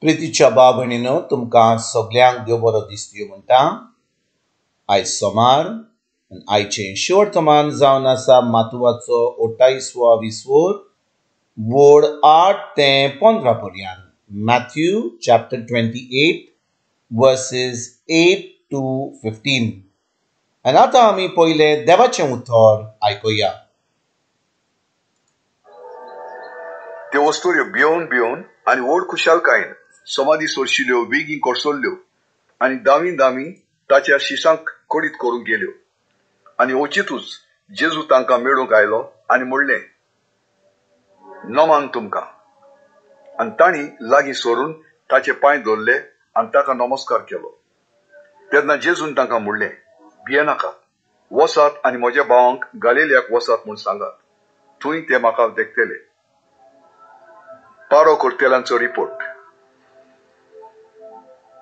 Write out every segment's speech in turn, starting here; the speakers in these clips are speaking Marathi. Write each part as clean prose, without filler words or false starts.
प्रितीच्या बाब भयणीनो, तुमकां सगळ्यांक देव बरो दीस दिवं म्हणटा. आयज सोमार आयचें शेवटतमान जावन आसा मातुवाचो 28वा वोड 8 ते 15 पर्यंत. Matthew chapter 28 versus 8 to 15. आनी आतां आमी पयले देवाचें उतर आयकुया. त्यो वस्तुऱ्यो भियोन भियोन आनी व्हड खुशालकायेन समाधी सोडशिल्ल्यो बेगीन कोसळ्ळ्यो आनी दामी दामी ताच्या शिसांक कडीत करूंक गेल्यो. आनी ओचितूच जेजू तांकां मेळूंक आयलो आनी म्हणलें, नमान तुमकां. आनी तांणी लागीं सरून ताचे पांय धरले आनी ताका नमस्कार केलो. तेन्ना जेजून तांकां म्हणलें, भियेनाकात, वसात आनी म्हज्या भावांक गालिल्याक वसात म्हूण सांगात. थंय ते म्हाका देखतले. पारो करतेल्यांचो रिपोर्ट.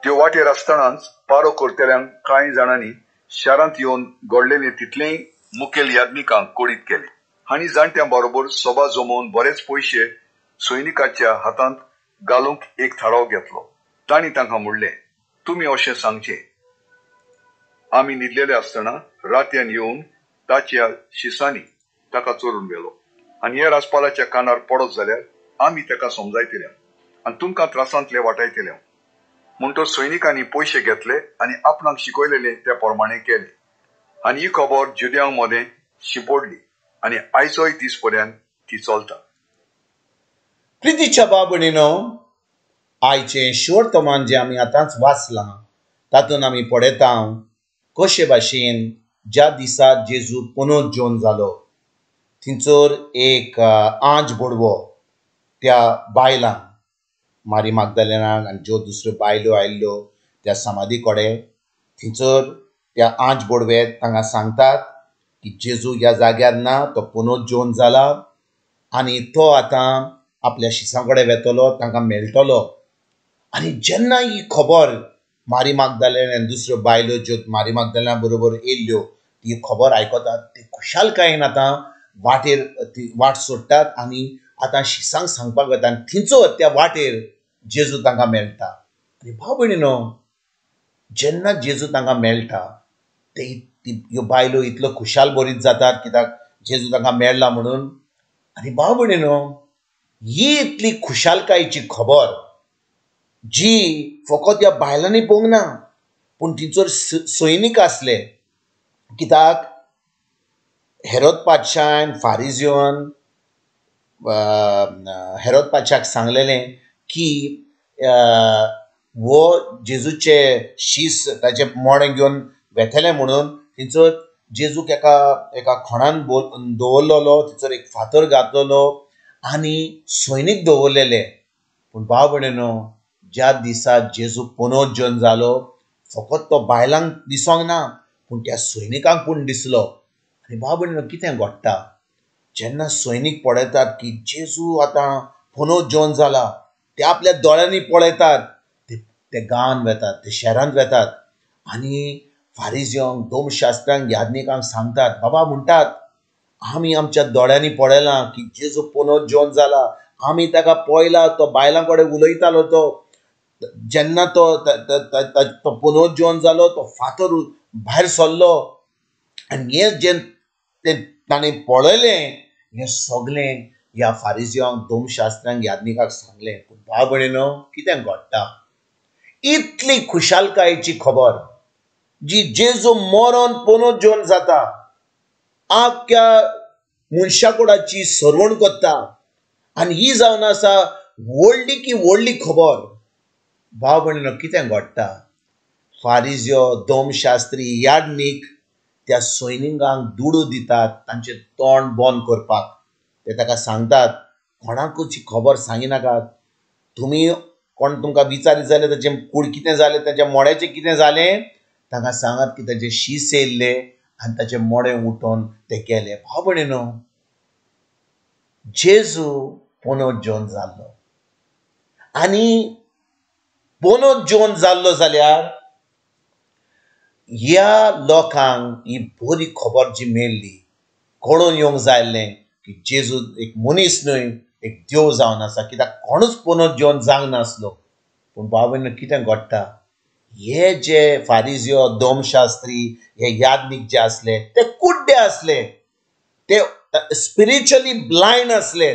त्यो वाटेर आसतनाच पारो करतेल्यांक कांय जाणांनी शारांत येवन घडलेले तितलेय मुखेल याज्ञिकांक कडीत केले. हांणी जाणट्यां बरोबर सभा जमोवन बरेच पयशे सैनिकाच्या हातांत घालूंक एक थाराव घेतलो. तांणी तांकां म्हणलें, तुमी अशें सांगचें, आमी न्हिदलेले आसतना रात्यान येवन ताच्या शिसांनी ताका चोरून व्हेलो. आनी हे राजपालाच्या कानार पडत जाल्यार आमी ताका समजायतले आनी तुमकां त्रासांतले वाटायतले. म्हणटो सैनिकांनी पयशे घेतले आनी आपणाक शिकयलेले त्या प्रमाणे केले. आनी ही खबर जुद्यां मदें शिंपडली आनी आयचोय दीस पर्यंत ती चलता. प्रितीच्या बाब भयणीनो, आयचें शेवटतमान जें आमी आतांच वाचलां तातूंत आमी पळयता कशे भाशेन ज्या दिसा जेजू पुनरुज्जीवन जालो थिंचोर एक आंज बोडवो त्या बायलांक, मारी मागदलेनाक आनी ज्यो दुसऱ्यो बायलो आयिल्ल्यो त्या समाधी कडेन, थिंचोर त्या आंज बोडवेक तांकां सांगतात की जेजू ह्या जाग्यार ना, तो पुनरुज्जीवन जाला आनी तो आतां आपल्या शिसां कडेन वेतलो, तांकां मेळटलो. आनी जेन्ना ही खबर मारी मागदलेन आनी दुसऱ्यो बायलो ज्यो मारी मागदलेना बरोबर येयल्ल्यो ती खबर आयकतात, ती खुशालकायेन आतां वाटेर ती वाट सोडटात आनी आतां शिसांक सांगपाक वता. आनी थिंचोर त्या वाटेर जेजू तांकां मेळटा. आनी भाव भयणीनो, जेन्ना जेजू तांकां मेळटा ते ह्यो बायलो इतल्यो खुशाल भरीत जातात कित्याक जेजू तांकां मेळ्ळा म्हणून. आनी भाव भयणीनो, ही इतली खुशालकायेची खबर जी फकत ह्या बायलांनी पळोवंक ना, पूण थिंचोर सैनीक आसले. कित्याक हेरोद पादशान फारिजियोन हेरोद पादशाक सांगलेलें की वो जेजूचे शीस ताचे मोडे घेवन वेतले म्हणून. थिंचोर जेजूक एका खोणान दवरलेलो, थिंचोर एक फातर घातलेलो आनी सैनीक दवरलेले. पूण भाव भयणीनो, ज्या दिसा जेजू पुनरुज्जीवन जालो फकत तो बायलांक दिसोंक ना, पूण त्या सैनिकांक पूण दिसलो. आनी भाव भयणीनो, कितें घडटा जेन्ना सैनीक पळयतात की जेजू आतां पुनरुज्जीवन जाला, ते आपल्या दोळ्यांनी पळयतात, ते गांवांत वेतात, ते शहरांत वेतात आनी फारिजियांक, धर्मशास्त्रांक, याज्ञिकांक सांगतात. बाबा म्हणटात, आमी आमच्या दोळ्यांनी पळयलां की जेजू पुनरुज्जीवन जाला, आमी ताका पळयला, तो बायलां कडेन उलयतालो, तो जेन्ना तो पुनरुज्जीवन जालो तो फातर भायर सरलो. आनी हें जें ताणें पळयलें हें सगळें ह्या फारिजियांक, धर्मशास्त्रांक, याज्ञिकांक सांगलें. पूण भाव भयणीनो, कितें घडटा, इतली खुशालकायेची खबर जी जेजू मरोन पुनरुज्जीवन जाता, आख्या मनशाकुळाची सरवण करता, आनी ही जावन आसा व्हडली की व्हडली खबर. भाव भयणीनो, कितें घडटा, फारिजियो, धर्मशास्त्री, याज्ञिक त्या सैनिकांक दुडू दितात तांचें तोंड बंद करपाक. ते ताका सांगतात, कोणाकूच ही खबर सांगिनाकात. तुमी कोण तुमकां विचारीत जाल्यार ताचें कूड कितें जालें, ताच्या मोड्याचें कितें जालें, तांकां सांगात की ताचें शीस येयल्लें आनी ताचें मोडें उठोवन ते गेले. भाव भयणीनो, जेजू पुनरुज्जीवन जाल्लो आनी पुनरुज्जीवन जाल्लो जाल्यार ह्या लोकांक ही बरी खबर जी मेळ्ळी कळून येवंक जाय आसलें की जेजू एक मनीस न्हय, एक देव जावन आसा. कित्याक कोणूच पुनरुज्जीवन जावंक नासलो, पूण बाबा कितें घडटा, हे जे फारिजियो दोमशास्त्री हे याज्ञिक जे असले ते कुड्डे असले, ते स्पिरिच्युअली ब्लायंड असले,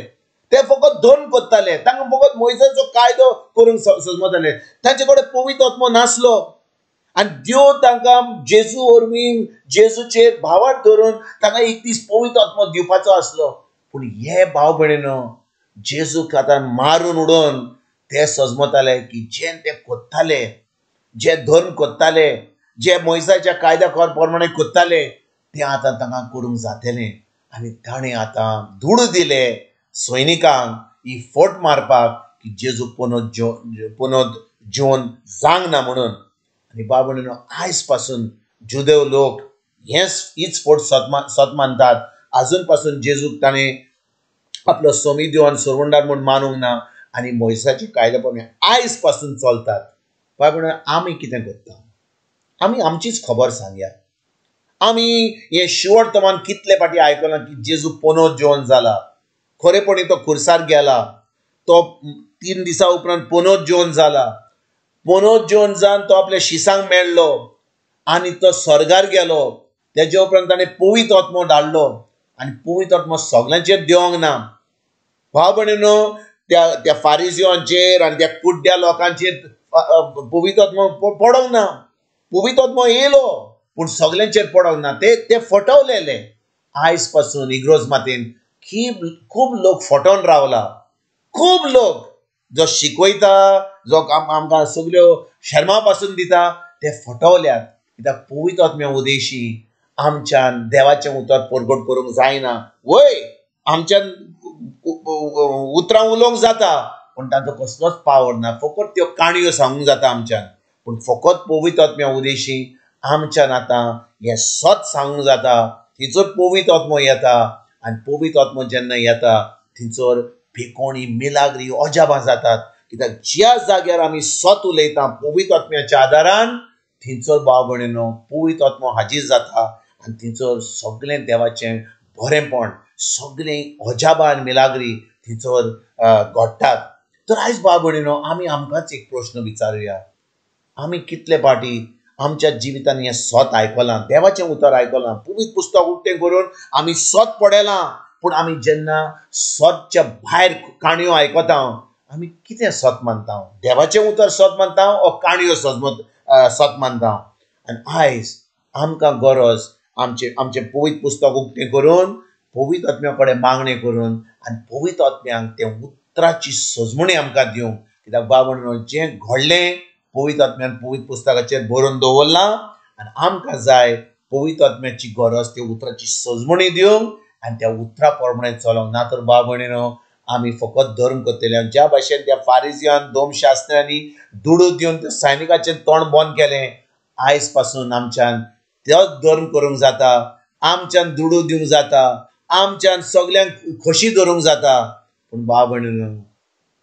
ते फकत धोन कोत्ताले, तांकां फकत मोइसेचो कायदो करूंक समजताले, तांचे कडेन पवित्र आत्मो नासलो आनी देव तांकां जेजू वरवीं जेजूचेर भावार्थ धरून तांकां एक दीस पवित्र आत्मो दिवपाचो आसलो. पूण हे भाव भयणीनो जेजूक आतां मारून उडोवन ते सजमताले की जे ते कोत्ताले, जे धर्म कोत्ताले, जे मोइसाच्या कायद्या प्रमाणे कोत्ताले, ते आतां तांकां करूंक जातलें. आनी ताणें आतां धूड दिले सैनिकांक ही फोट मारपाक की जेजू पुनोद जिवन जावंक ना म्हणून. आनी बाबणीनो आयज पासून जुदेव लोक हीच फोट सत मानतात. आजून पासून जेजूक ताणें आपलो सोमी दिवन सुरवंडार म्हूण मानूंक ना आनी मोइसाची कायद्या प्रमाणे आयज पासून चलतात. बाबणीनो आमी कितें करता, आमी आमचीच खबर सांगया. आमी हे शिवर्तमान कितले फाटी आयकलां की जेजू पुनोद जिवन जाला, खरेपणी तो खुर्सार गेला, तो 3 दिसा उपरांत पुनोद जिवन जाला, पुनोद जिवन जावन तो आपल्या शिसांक मेळ्ळो आनी तो स्वर्गार गेलो. तेजे उपरांत ताणें पवित्र आत्मो धाडलो आनी पवित्र आत्मो सगळ्यांचेर देवंक ना. भाव भयणीनो, त्या फारिजियोंचेर आनी त्या कुड्ड्या लोकांचेर पवित्र आत्मो पडोंक ना. पवित्र आत्मो येयलो पूण सगळ्यांचेर पडोंक ना. ते फटवलेले. आयज पासून इग्रोज मातीन खूब लोक फटोवन रावला. खूब लोक जो शिकयता, जो आमकां सगळ्यो शर्मा पासून दिता, ते फटवल्यात. कित्याक पवित्र आत्म्या उदेशी आमच्यान देवाचें उतर परगट करूंक जायना. वय आमच्यान उतरां उलोवंक जाता पूण ताचो कसलोच पावर ना. फकत त्यो काणयो सांगूंक जाता आमच्यान, पूण फकत पवित्र आत्म्या उदेशी आमच्यान आतां हें सत सांगूंक जाता. थंयसर पवित्र आत्मो येता आनी पवित्र आत्मो जेन्ना येता थंयसर भिकोणी मिलाग्री अजापां जातात. कित्याक ज्या जाग्यार आमी सत उलयता पवित्र आत्म्याच्या आदारान, थंयसर भाव भयणीनो पवित्र आत्मो हाजीर जाता आनी थंयसर सगळें देवाचें बरेंपण, सगळें अजापां आनी मिलाग्री थंयसर घडटात. तर आयज भाव भयणीनो आमी आमकांच एक प्रश्न विचारुया. आमी कितले फाटी आमच्या जिवितान हें सत आयकलां, देवाचें उतर आयकलां, पवित्र पुस्तक उक्तें करून आमी सत पडयलां, पूण आमी जेन्ना सतच्या भायर काणयो आयकता आमी कितें सत मानता? देवाचें उतर सत मानता ओ काणयो सत मानता? आनी आयज आमकां गरज आमचें पवित्र पुस्तक उक्तें करून पवित्र आत्म्या कडेन मागणें करून आनी पवित्र आत्म्यांक तें उतराची सजमणी आमकां दिवंक. कित्याक बाबा जें घडलें पवित्र आत्म्यान पवित्र पुस्तकाचेर बरोवन दवरलां आनी आमकां जाय पवित्र आत्म्याची गरज त्या उतराची सजमणी दिवंक आनी त्या उतरा प्रमाणे चलोंक. ना तर भाव भयणीनो आमी फकत धर्म करतले. ज्या भाशेन त्या फारिजियान दोमशास्त्र्यांनी दुडू दिवन त्या सैनिकाचें तोंड बंद केलें, आयज पासून आमच्यान तेच धर्म करूंक जाता, आमच्यान दुडू दिवंक जाता, आमच्यान सगळ्यांक खोशी धरूंक जाता. पूण भाव भयणीनो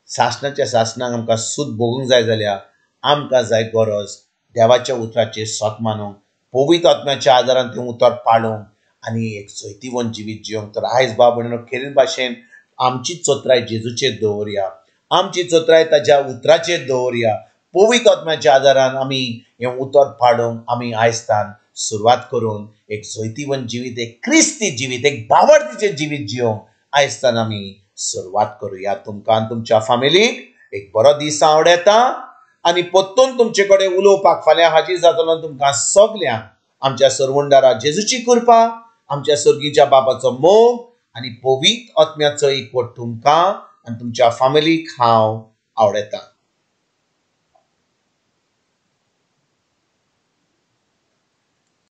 शासनाच्या शासनाक आमकां सूत भोगूंक जाय जाल्यार आमकां जाय गरज देवाच्या उतराचेर सत मानूंक, पवित्र आत्म्याच्या आदारान तें उतर पाळूंक आनी एक जैतिवंत जिवीत जिवंक. तर आयज भाव भयणीनो खेरीत भाशेन आमची चोत्राय जेजूचेर दवरया, आमची चोत्राय ताच्या उतराचेर दवरया. पवित्र आत्म्याच्या आदारान आमी हें उतर पाळूंक आमी आयजतान सुरवात करून एक जैतिवंत जिवीत, एक क्रिस्ती जिवीत, एक भावार्थीचें जिवीत जिवंक आयजतान आमी सुरवात करुया. तुमकां तुमच्या फॅमिलीक एक बरो दीस आवडेता आनी परतून तुमचे कडेन उलोवपाक फाल्यां हाजीर जातलो. तुमकां सगल्यांक आमच्या सर्वंडारा जेजूची कृपा, आमच्या सर्गीच्या बापाचो मोग आनी पवित्र आत्म्याचो एकवट तुमकां आनी तुमच्या फॅमिलीक हांव आवडेता.